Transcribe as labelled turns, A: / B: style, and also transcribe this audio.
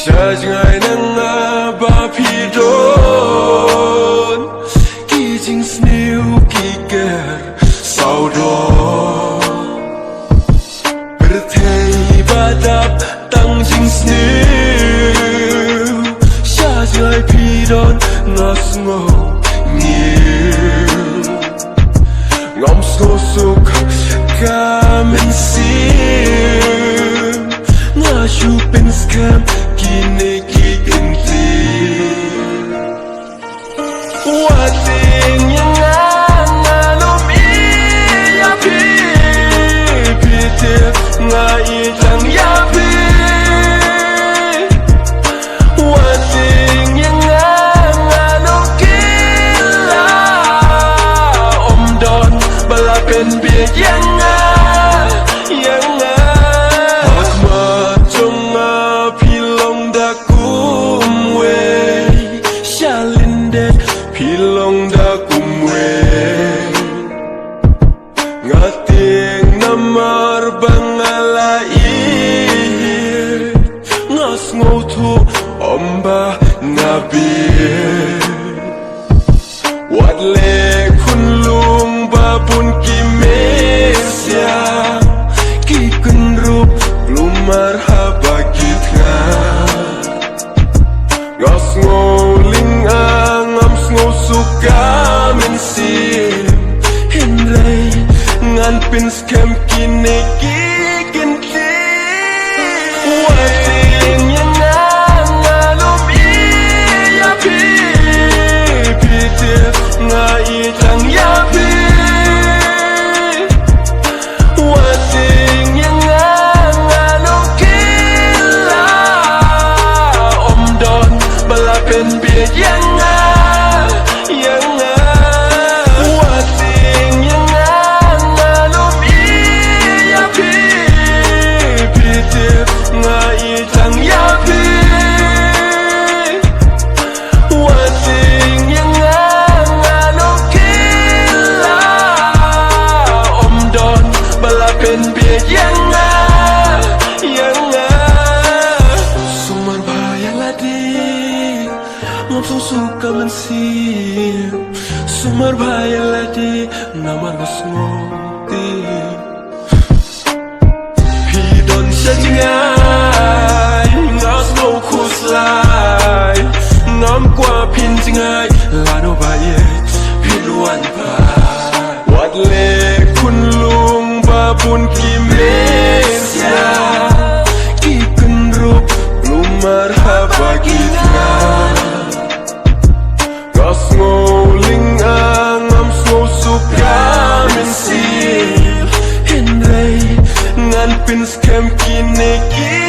A: Sajngai nanga ba pidon Ki jing sniu ki ker sau do Berthei badap tang jing sniu Sajngai pidon ngas ngo nhiều Ngom sô suk kamen sim Nga shu pen scam kine ki kinti Wating yang nga lumi ya pi Pite nga itang ya pi Wating yang nga lukila Om don balapen biya yang nga Pilong da kumwe Ngating namar bangalai Ngas ngotu omba ngabir Wadle kunlung babun kimesya Kikun rup lumar habagit nga Ngas ngoling ngô suka men sim Henry ngan pin scam kine ki kinti Wating yang nga lumi ya pi Pite nga itang ya pi Wating yang nga lukila Om don balapen biya yang suka mensim Sumar bahaya ladi namar ngasngoti Pidon sajingai ngasno kuslai Ngam kwa pinjingai lano bayet piluan pa Wadle kunlung babun kimesya Kikun rup lumar habagitnya Ngoling ngam snow suka men sim Henry ngan pin scam kine ki